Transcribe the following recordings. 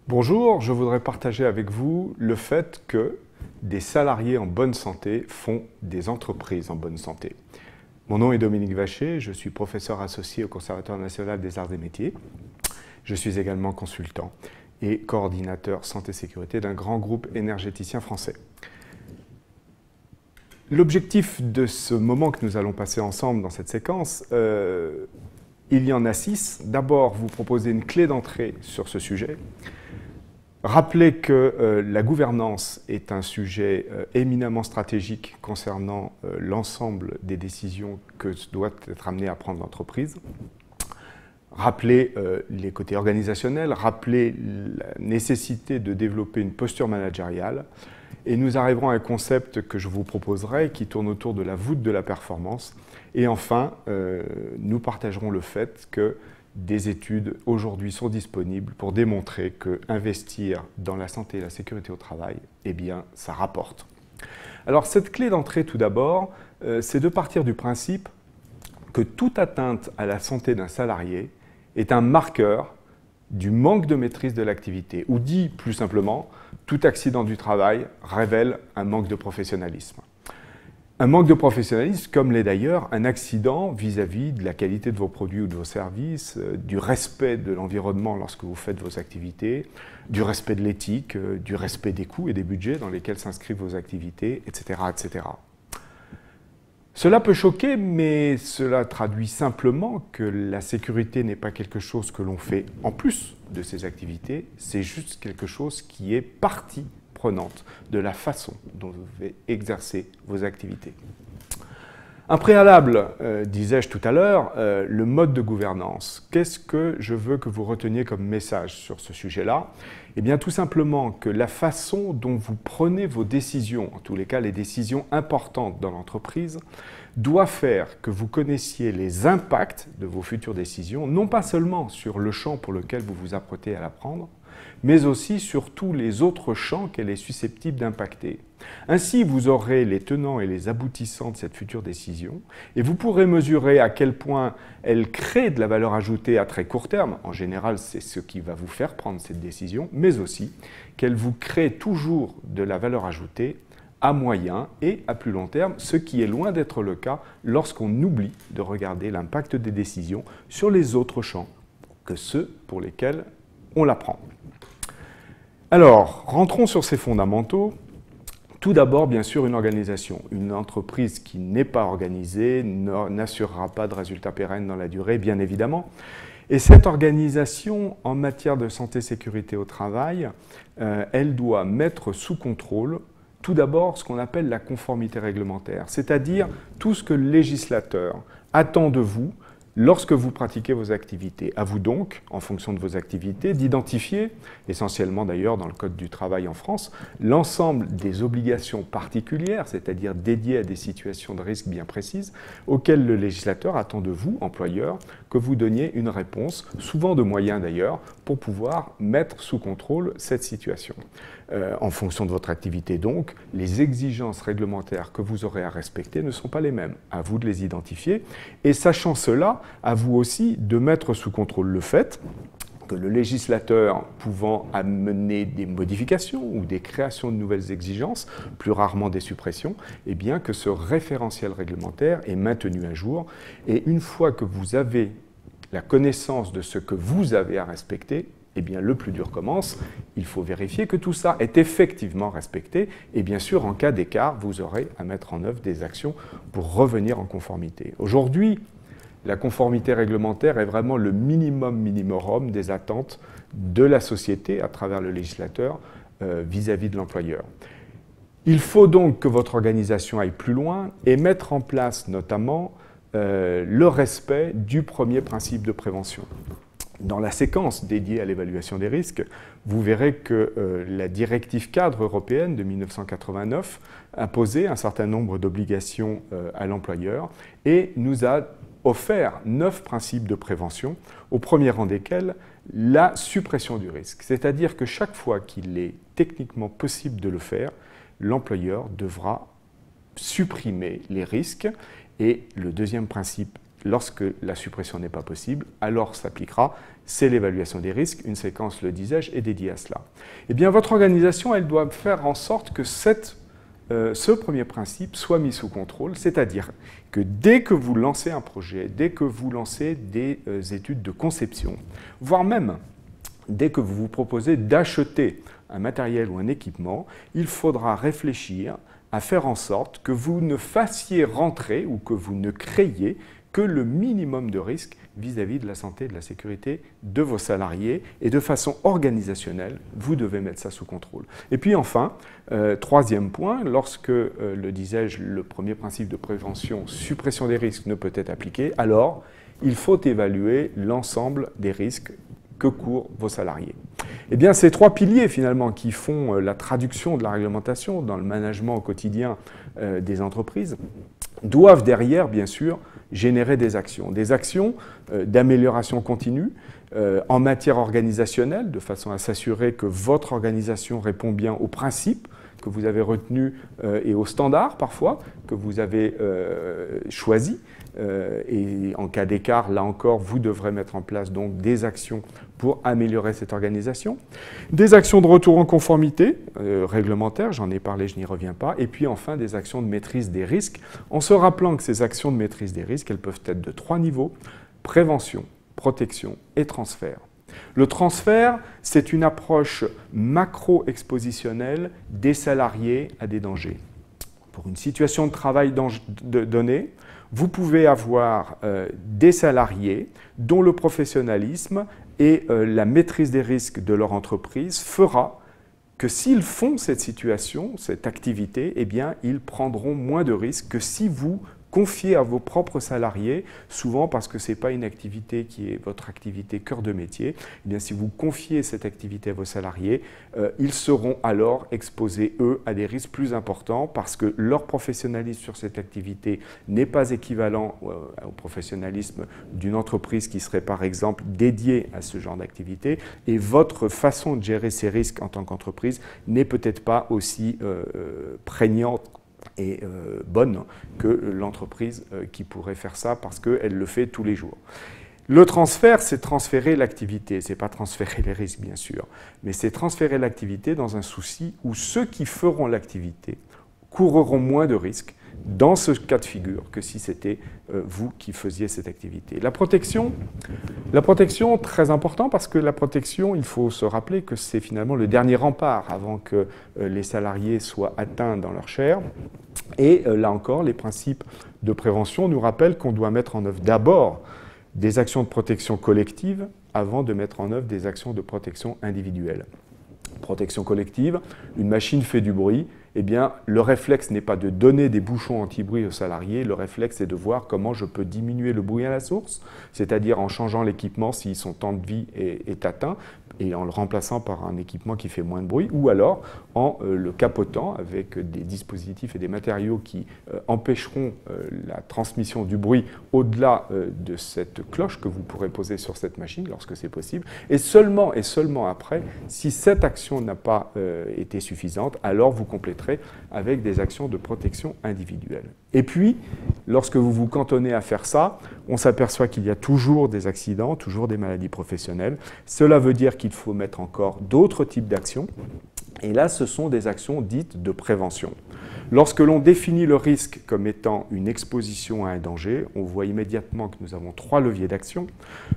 Bonjour, je voudrais partager avec vous le fait que des salariés en bonne santé font des entreprises en bonne santé. Mon nom est Dominique Vacher, je suis professeur associé au Conservatoire national des arts et métiers. Je suis également consultant et coordinateur santé-sécurité d'un grand groupe énergéticien français. L'objectif de ce moment que nous allons passer ensemble dans cette séquence, il y en a 6. D'abord, vous proposer une clé d'entrée sur ce sujet. Rappelez que la gouvernance est un sujet éminemment stratégique concernant l'ensemble des décisions que doit être amenée à prendre l'entreprise. Rappelez les côtés organisationnels, rappelez la nécessité de développer une posture managériale. Et nous arriverons à un concept que je vous proposerai qui tourne autour de la voûte de la performance. Et enfin, nous partagerons le fait que des études aujourd'hui sont disponibles pour démontrer que investir dans la santé et la sécurité au travail, eh bien, ça rapporte. Alors, cette clé d'entrée, tout d'abord, c'est de partir du principe que toute atteinte à la santé d'un salarié est un marqueur du manque de maîtrise de l'activité, ou dit plus simplement, tout accident du travail révèle un manque de professionnalisme. Un manque de professionnalisme, comme l'est d'ailleurs un accident vis-à-vis de la qualité de vos produits ou de vos services, du respect de l'environnement lorsque vous faites vos activités, du respect de l'éthique, du respect des coûts et des budgets dans lesquels s'inscrivent vos activités, etc., etc. Cela peut choquer, mais cela traduit simplement que la sécurité n'est pas quelque chose que l'on fait en plus de ces activités, c'est juste quelque chose qui est partie prenante de la façon dont vous devez exercer vos activités. Un préalable, disais-je tout à l'heure, le mode de gouvernance. Qu'est-ce que je veux que vous reteniez comme message sur ce sujet-là? Eh bien, tout simplement que la façon dont vous prenez vos décisions, en tous les cas les décisions importantes dans l'entreprise, doit faire que vous connaissiez les impacts de vos futures décisions, non pas seulement sur le champ pour lequel vous vous apprêtez à la prendre, mais aussi sur tous les autres champs qu'elle est susceptible d'impacter. Ainsi, vous aurez les tenants et les aboutissants de cette future décision et vous pourrez mesurer à quel point elle crée de la valeur ajoutée à très court terme. En général, c'est ce qui va vous faire prendre cette décision, mais aussi qu'elle vous crée toujours de la valeur ajoutée à moyen et à plus long terme, ce qui est loin d'être le cas lorsqu'on oublie de regarder l'impact des décisions sur les autres champs que ceux pour lesquels on la prend. Alors, rentrons sur ces fondamentaux. Tout d'abord, bien sûr, une organisation. Une entreprise qui n'est pas organisée n'assurera pas de résultats pérennes dans la durée, bien évidemment. Et cette organisation, en matière de santé-sécurité au travail, elle doit mettre sous contrôle, tout d'abord, ce qu'on appelle la conformité réglementaire, c'est-à-dire tout ce que le législateur attend de vous lorsque vous pratiquez vos activités. À vous donc, en fonction de vos activités, d'identifier, essentiellement d'ailleurs dans le Code du travail en France, l'ensemble des obligations particulières, c'est-à-dire dédiées à des situations de risque bien précises, auxquelles le législateur attend de vous, employeur, que vous donniez une réponse, souvent de moyens d'ailleurs, pour pouvoir mettre sous contrôle cette situation. En fonction de votre activité donc, les exigences réglementaires que vous aurez à respecter ne sont pas les mêmes. À vous de les identifier et sachant cela, à vous aussi de mettre sous contrôle le fait que le législateur pouvant amener des modifications ou des créations de nouvelles exigences, plus rarement des suppressions, eh bien que ce référentiel réglementaire est maintenu à jour et une fois que vous avez la connaissance de ce que vous avez à respecter, eh bien, le plus dur commence. Il faut vérifier que tout ça est effectivement respecté. Et bien sûr, en cas d'écart, vous aurez à mettre en œuvre des actions pour revenir en conformité. Aujourd'hui, la conformité réglementaire est vraiment le minimum minimorum des attentes de la société à travers le législateur vis-à-vis de l'employeur. Il faut donc que votre organisation aille plus loin et mettre en place notamment le respect du premier principe de prévention. Dans la séquence dédiée à l'évaluation des risques, vous verrez que la directive cadre européenne de 1989 a posé un certain nombre d'obligations à l'employeur et nous a offert 9 principes de prévention, au premier rang desquels la suppression du risque. C'est-à-dire que chaque fois qu'il est techniquement possible de le faire, l'employeur devra supprimer les risques. Et le deuxième principe lorsque la suppression n'est pas possible, alors s'appliquera, c'est l'évaluation des risques, une séquence, le disais-je, est dédiée à cela. Eh bien, votre organisation, elle doit faire en sorte que ce premier principe soit mis sous contrôle, c'est-à-dire que dès que vous lancez un projet, dès que vous lancez des études de conception, voire même dès que vous vous proposez d'acheter un matériel ou un équipement, il faudra réfléchir à faire en sorte que vous ne fassiez rentrer ou que vous ne créiez que le minimum de risque vis-à-vis de la santé et de la sécurité de vos salariés. Et de façon organisationnelle, vous devez mettre ça sous contrôle. Et puis enfin, troisième point, lorsque, le disais-je, le premier principe de prévention, suppression des risques ne peut être appliqué, alors il faut évaluer l'ensemble des risques que courent vos salariés. Eh bien, ces trois piliers, finalement, qui font la traduction de la réglementation dans le management au quotidien des entreprises, doivent derrière, bien sûr, générer des actions d'amélioration continue en matière organisationnelle, de façon à s'assurer que votre organisation répond bien aux principes que vous avez retenus et aux standards, parfois, que vous avez choisis. Et en cas d'écart, là encore, vous devrez mettre en place donc des actions pour améliorer cette organisation. Des actions de retour en conformité réglementaire, j'en ai parlé, je n'y reviens pas. Et puis enfin, des actions de maîtrise des risques, en se rappelant que ces actions de maîtrise des risques, elles peuvent être de 3 niveaux, prévention, protection et transfert. Le transfert, c'est une approche macro-expositionnelle des salariés à des dangers. Pour une situation de travail donnée, vous pouvez avoir des salariés dont le professionnalisme et la maîtrise des risques de leur entreprise fera que s'ils font cette situation, cette activité, eh bien, ils prendront moins de risques que si vous confiez à vos propres salariés, souvent parce que ce n'est pas une activité qui est votre activité cœur de métier, eh bien, si vous confiez cette activité à vos salariés, ils seront alors exposés, eux, à des risques plus importants parce que leur professionnalisme sur cette activité n'est pas équivalent au professionnalisme d'une entreprise qui serait par exemple dédiée à ce genre d'activité et votre façon de gérer ces risques en tant qu'entreprise n'est peut-être pas aussi prégnante et bonne que l'entreprise qui pourrait faire ça parce qu'elle le fait tous les jours. Le transfert, c'est transférer l'activité, ce n'est pas transférer les risques bien sûr, mais c'est transférer l'activité dans un souci où ceux qui feront l'activité courront moins de risques dans ce cas de figure que si c'était vous qui faisiez cette activité. La protection, très important parce que la protection, il faut se rappeler que c'est finalement le dernier rempart avant que les salariés soient atteints dans leur chair. Et là encore, les principes de prévention nous rappellent qu'on doit mettre en œuvre d'abord des actions de protection collective avant de mettre en œuvre des actions de protection individuelle. Protection collective, une machine fait du bruit, eh bien, le réflexe n'est pas de donner des bouchons anti-bruit aux salariés, le réflexe est de voir comment je peux diminuer le bruit à la source, c'est-à-dire en changeant l'équipement si son temps de vie est atteint, et en le remplaçant par un équipement qui fait moins de bruit, ou alors en le capotant avec des dispositifs et des matériaux qui empêcheront la transmission du bruit au-delà de cette cloche que vous pourrez poser sur cette machine lorsque c'est possible. Et seulement après, si cette action n'a pas été suffisante, alors vous compléterez avec des actions de protection individuelle. Et puis, lorsque vous vous cantonnez à faire ça, on s'aperçoit qu'il y a toujours des accidents, toujours des maladies professionnelles. Cela veut dire qu'il faut mettre encore d'autres types d'actions. Et là, ce sont des actions dites de prévention. Lorsque l'on définit le risque comme étant une exposition à un danger, on voit immédiatement que nous avons 3 leviers d'action.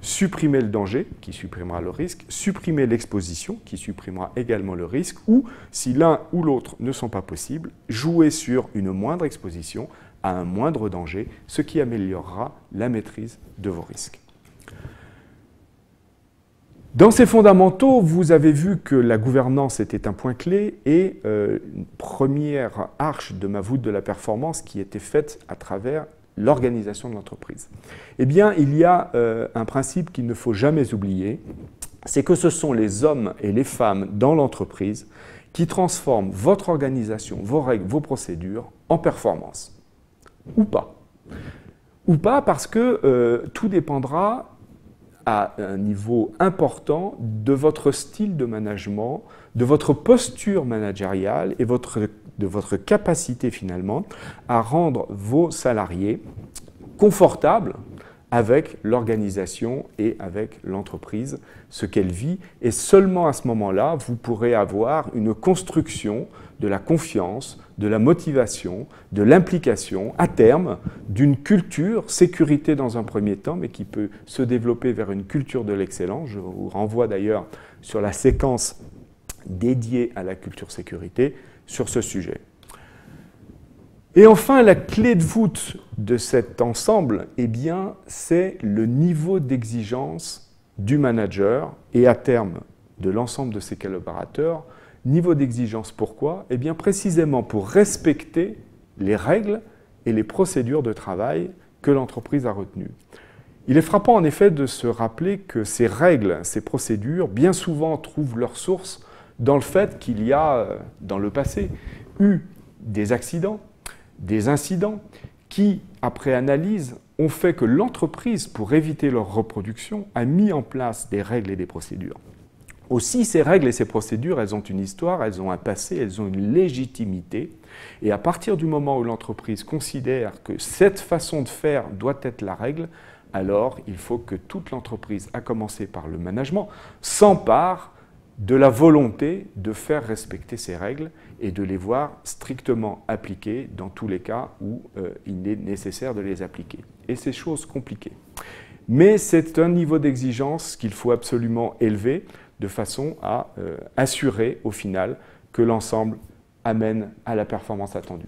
Supprimer le danger, qui supprimera le risque, supprimer l'exposition, qui supprimera également le risque, ou, si l'un ou l'autre ne sont pas possibles, jouer sur une moindre exposition à un moindre danger, ce qui améliorera la maîtrise de vos risques. Dans ces fondamentaux, vous avez vu que la gouvernance était un point clé et une première arche de ma voûte de la performance qui était faite à travers l'organisation de l'entreprise. Eh bien, il y a un principe qu'il ne faut jamais oublier, c'est que ce sont les hommes et les femmes dans l'entreprise qui transforment votre organisation, vos règles, vos procédures en performance. Ou pas. Ou pas parce que tout dépendra à un niveau important de votre style de management, de votre posture managériale et de votre capacité finalement à rendre vos salariés confortables avec l'organisation et avec l'entreprise, ce qu'elle vit. Et seulement à ce moment-là, vous pourrez avoir une construction de la confiance, de la motivation, de l'implication, à terme, d'une culture, sécurité dans un premier temps, mais qui peut se développer vers une culture de l'excellence. Je vous renvoie d'ailleurs sur la séquence dédiée à la culture sécurité sur ce sujet. Et enfin, la clé de voûte de cet ensemble, eh bien, c'est le niveau d'exigence du manager et à terme de l'ensemble de ses collaborateurs. Niveau d'exigence, pourquoi? Eh bien, précisément pour respecter les règles et les procédures de travail que l'entreprise a retenues. Il est frappant en effet de se rappeler que ces règles, ces procédures, bien souvent trouvent leur source dans le fait qu'il y a, dans le passé, eu des accidents, des incidents qui, après analyse, ont fait que l'entreprise, pour éviter leur reproduction, a mis en place des règles et des procédures. Aussi, ces règles et ces procédures, elles ont une histoire, elles ont un passé, elles ont une légitimité. Et à partir du moment où l'entreprise considère que cette façon de faire doit être la règle, alors il faut que toute l'entreprise, à commencer par le management, s'empare de la volonté de faire respecter ces règles et de les voir strictement appliquées dans tous les cas où il est nécessaire de les appliquer. Et c'est chose compliquée. Mais c'est un niveau d'exigence qu'il faut absolument élever de façon à assurer au final que l'ensemble amène à la performance attendue.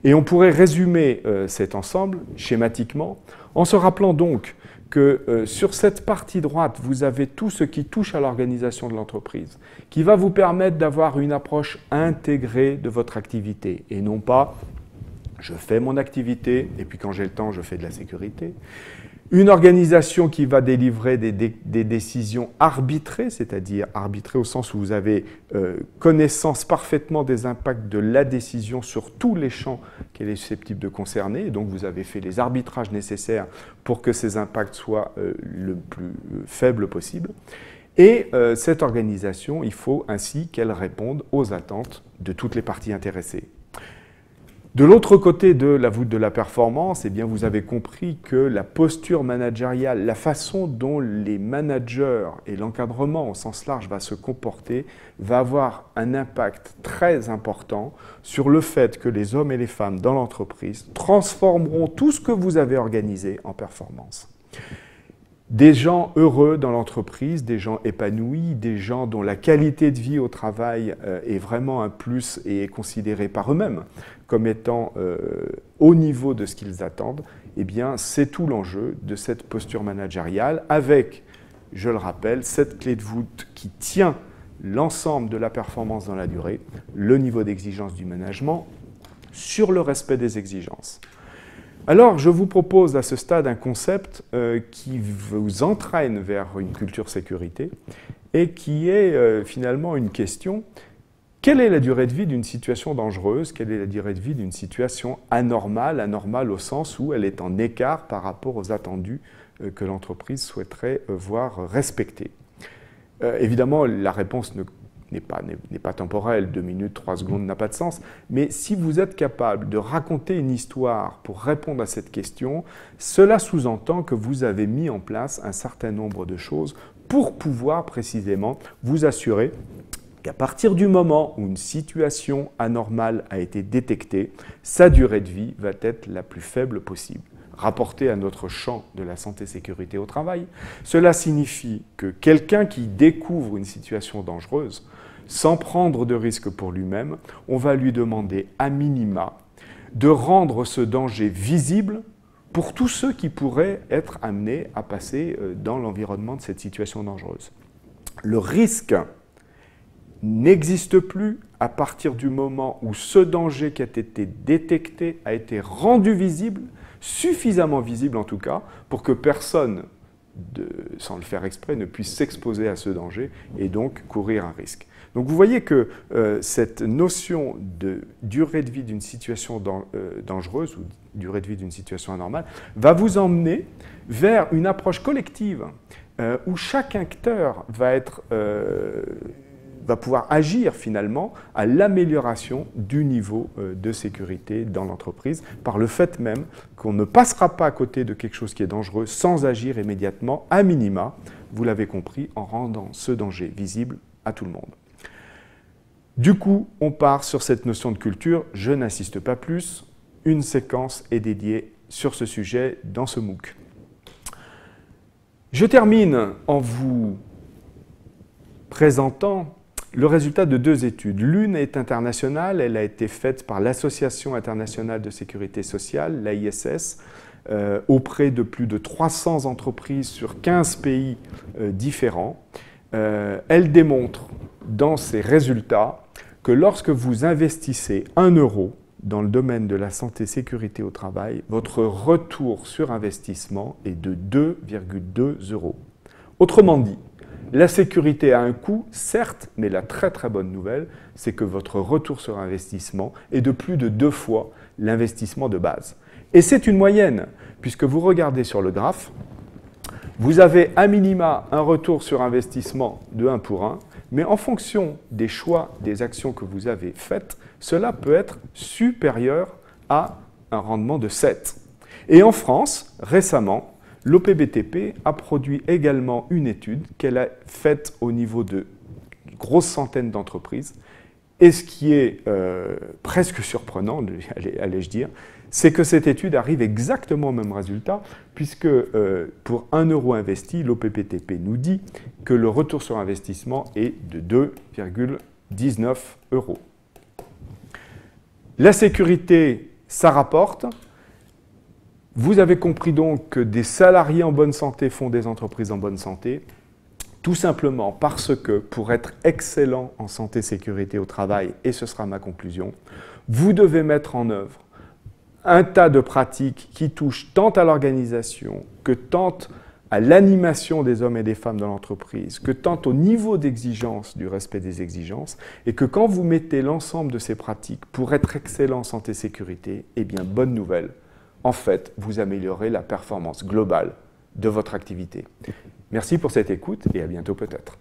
Et on pourrait résumer cet ensemble schématiquement en se rappelant donc que sur cette partie droite, vous avez tout ce qui touche à l'organisation de l'entreprise, qui va vous permettre d'avoir une approche intégrée de votre activité, et non pas « je fais mon activité, et puis quand j'ai le temps, je fais de la sécurité ». Une organisation qui va délivrer des décisions arbitrées, c'est-à-dire arbitrées au sens où vous avez connaissance parfaitement des impacts de la décision sur tous les champs qu'elle est susceptible de concerner. Et donc vous avez fait les arbitrages nécessaires pour que ces impacts soient le plus faibles possible. Et cette organisation, il faut ainsi qu'elle réponde aux attentes de toutes les parties intéressées. De l'autre côté de la voûte de la performance, eh bien, vous avez compris que la posture managériale, la façon dont les managers et l'encadrement au sens large va se comporter, va avoir un impact très important sur le fait que les hommes et les femmes dans l'entreprise transformeront tout ce que vous avez organisé en performance. Des gens heureux dans l'entreprise, des gens épanouis, des gens dont la qualité de vie au travail est vraiment un plus et est considérée par eux-mêmes comme étant au niveau de ce qu'ils attendent, eh bien, c'est tout l'enjeu de cette posture managériale avec, je le rappelle, cette clé de voûte qui tient l'ensemble de la performance dans la durée, le niveau d'exigence du management sur le respect des exigences. Alors, je vous propose à ce stade un concept qui vous entraîne vers une culture sécurité et qui est finalement une question. Quelle est la durée de vie d'une situation dangereuse? Quelle est la durée de vie d'une situation anormale? Anormale au sens où elle est en écart par rapport aux attendus que l'entreprise souhaiterait voir respectés. Évidemment, la réponse n'est pas temporelle, 2 minutes, 3 secondes n'a pas de sens, mais si vous êtes capable de raconter une histoire pour répondre à cette question, cela sous-entend que vous avez mis en place un certain nombre de choses pour pouvoir précisément vous assurer qu'à partir du moment où une situation anormale a été détectée, sa durée de vie va être la plus faible possible. Rapporté à notre champ de la santé-sécurité au travail, cela signifie que quelqu'un qui découvre une situation dangereuse, sans prendre de risque pour lui-même, on va lui demander à minima de rendre ce danger visible pour tous ceux qui pourraient être amenés à passer dans l'environnement de cette situation dangereuse. Le risque n'existe plus à partir du moment où ce danger qui a été détecté a été rendu visible, suffisamment visible en tout cas, pour que personne, sans le faire exprès, ne puisse s'exposer à ce danger et donc courir un risque. Donc vous voyez que cette notion de durée de vie d'une situation dangereuse ou durée de vie d'une situation anormale va vous emmener vers une approche collective où chaque acteur va être va pouvoir agir finalement à l'amélioration du niveau de sécurité dans l'entreprise par le fait même qu'on ne passera pas à côté de quelque chose qui est dangereux sans agir immédiatement, à minima, vous l'avez compris, en rendant ce danger visible à tout le monde. Du coup, on part sur cette notion de culture. Je n'insiste pas plus. Une séquence est dédiée sur ce sujet dans ce MOOC. Je termine en vous présentant le résultat de 2 études. L'une est internationale, elle a été faite par l'Association internationale de sécurité sociale, l'AISS, auprès de plus de 300 entreprises sur 15 pays différents. Elle démontre dans ses résultats que lorsque vous investissez 1 euro dans le domaine de la santé-sécurité au travail, votre retour sur investissement est de 2,2 euros. Autrement dit, la sécurité a un coût, certes, mais la très très bonne nouvelle, c'est que votre retour sur investissement est de plus de 2 fois l'investissement de base. Et c'est une moyenne, puisque vous regardez sur le graphe, vous avez à minima un retour sur investissement de 1 pour 1, mais en fonction des choix, des actions que vous avez faites, cela peut être supérieur à un rendement de 7. Et en France, récemment, l'OPBTP a produit également une étude qu'elle a faite au niveau de grosses centaines d'entreprises. Et ce qui est presque surprenant, allais-je dire, c'est que cette étude arrive exactement au même résultat, puisque pour 1 euro investi, l'OPBTP nous dit que le retour sur investissement est de 2,19 euros. La sécurité, ça rapporte. Vous avez compris donc que des salariés en bonne santé font des entreprises en bonne santé, tout simplement parce que pour être excellent en santé-sécurité au travail, et ce sera ma conclusion, vous devez mettre en œuvre un tas de pratiques qui touchent tant à l'organisation que tant à l'animation des hommes et des femmes dans l'entreprise, que tant au niveau d'exigence du respect des exigences, et que quand vous mettez l'ensemble de ces pratiques pour être excellent en santé-sécurité, eh bien, bonne nouvelle, en fait, vous améliorez la performance globale de votre activité. Merci pour cette écoute et à bientôt peut-être.